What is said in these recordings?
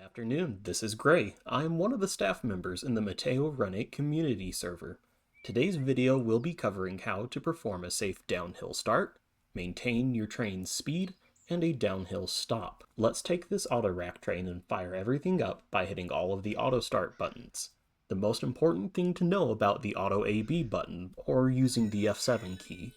Afternoon, this is Gray. I am one of the staff members in the Mateo Run8 community server. Today's video will be covering how to perform a safe downhill start, maintain your train's speed, and a downhill stop. Let's take this auto rack train and fire everything up by hitting all of the auto start buttons. The most important thing to know about the auto AB button, or using the F7 key,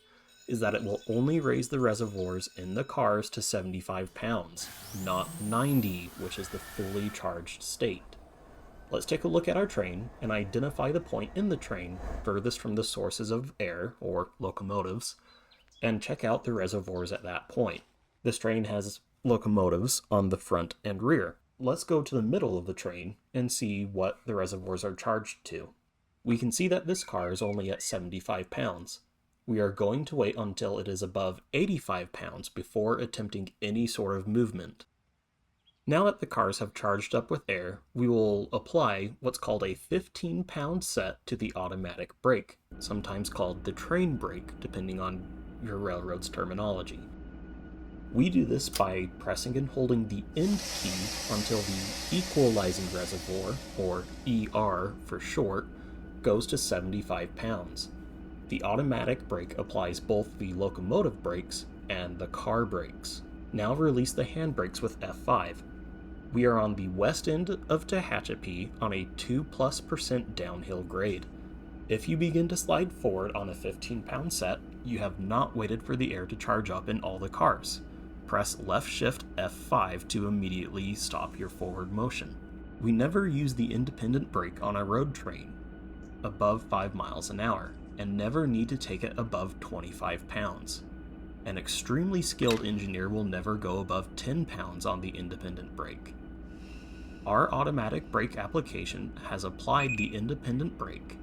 is that it will only raise the reservoirs in the cars to 75 pounds, not 90, which is the fully charged state. Let's take a look at our train and identify the point in the train furthest from the sources of air, or locomotives, and check out the reservoirs at that point. This train has locomotives on the front and rear. Let's go to the middle of the train and see what the reservoirs are charged to. We can see that this car is only at 75 pounds. We are going to wait until it is above 85 pounds before attempting any sort of movement. Now that the cars have charged up with air, we will apply what's called a 15-pound set to the automatic brake, sometimes called the train brake, depending on your railroad's terminology. We do this by pressing and holding the end key until the equalizing reservoir, or ER for short, goes to 75 pounds. The automatic brake applies both the locomotive brakes and the car brakes. Now release the handbrakes with F5. We are on the west end of Tehachapi on a 2+% downhill grade. If you begin to slide forward on a 15-pound set, you have not waited for the air to charge up in all the cars. Press left shift F5 to immediately stop your forward motion. We never use the independent brake on a road train above 5 miles an hour, and never need to take it above 25 pounds. An extremely skilled engineer will never go above 10 pounds on the independent brake. Our automatic brake application has applied the independent brake.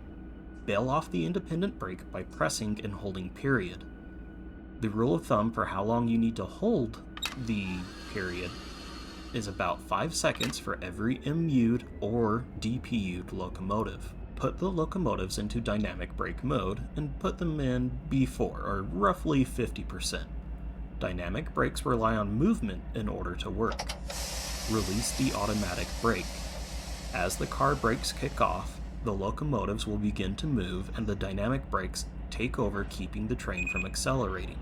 Bail off the independent brake by pressing and holding period. The rule of thumb for how long you need to hold the period is about 5 seconds for every MU'd or DPU'd locomotive. Put the locomotives into dynamic brake mode and put them in B4, or roughly 50%. Dynamic brakes rely on movement in order to work. Release the automatic brake. As the car brakes kick off, the locomotives will begin to move and the dynamic brakes take over, keeping the train from accelerating.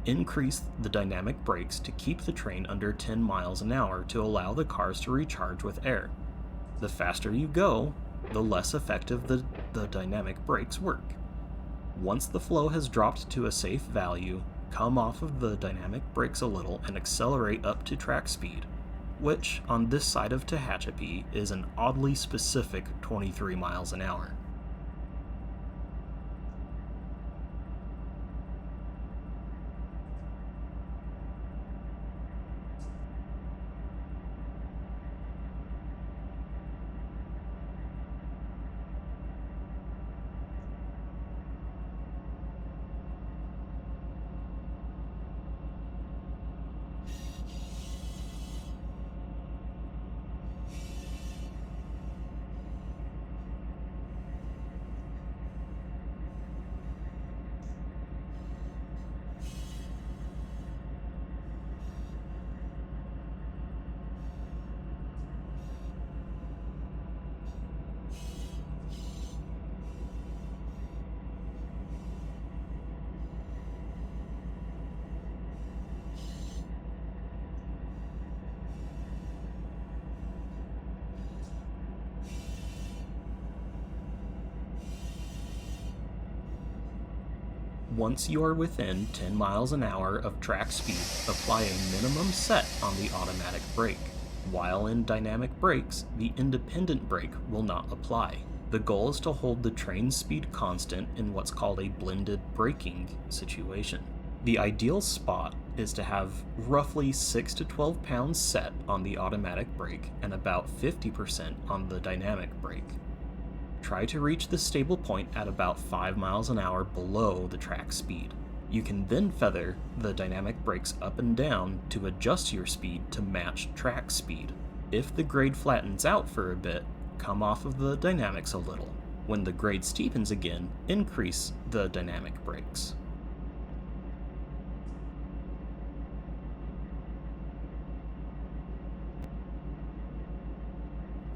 Increase the dynamic brakes to keep the train under 10 miles an hour to allow the cars to recharge with air. The faster you go, the less effective the dynamic brakes work. Once the flow has dropped to a safe value, come off of the dynamic brakes a little and accelerate up to track speed, which on this side of Tehachapi is an oddly specific 23 miles an hour. Once you are within 10 miles an hour of track speed, apply a minimum set on the automatic brake. While in dynamic brakes, the independent brake will not apply. The goal is to hold the train's speed constant in what's called a blended braking situation. The ideal spot is to have roughly 6 to 12 pounds set on the automatic brake and about 50% on the dynamic brake. Try to reach the stable point at about 5 miles an hour below the track speed. You can then feather the dynamic brakes up and down to adjust your speed to match track speed. If the grade flattens out for a bit, come off of the dynamics a little. When the grade steepens again, increase the dynamic brakes.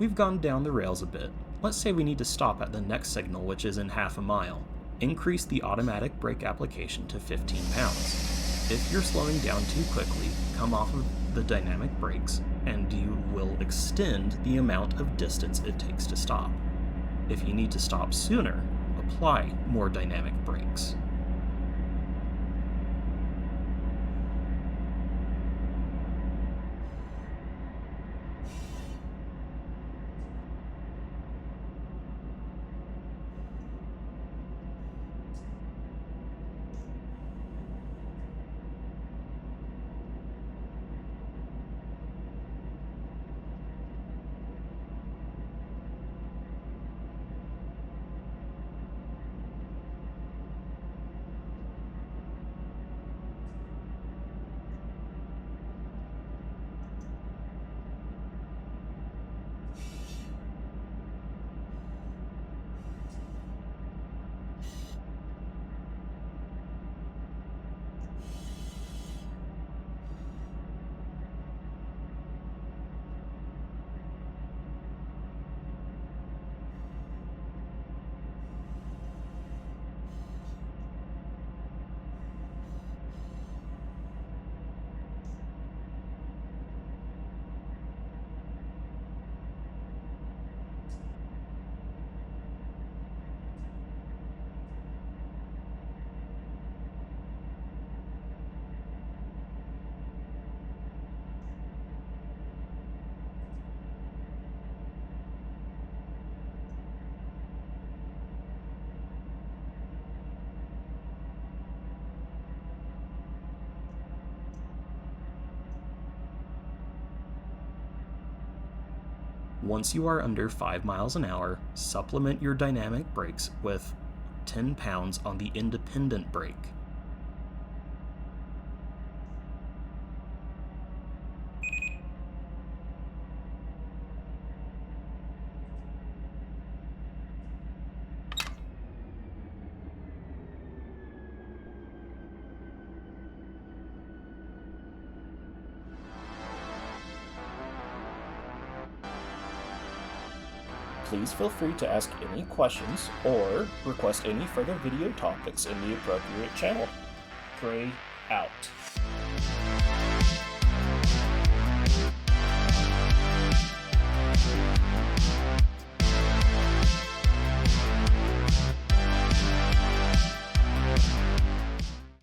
We've gone down the rails a bit. Let's say we need to stop at the next signal, which is in half a mile. Increase the automatic brake application to 15 pounds. If you're slowing down too quickly, come off of the dynamic brakes, and you will extend the amount of distance it takes to stop. If you need to stop sooner, apply more dynamic brakes. Once you are under 5 miles an hour, supplement your dynamic brakes with 10 pounds on the independent brake. Please feel free to ask any questions or request any further video topics in the appropriate channel. Gray out.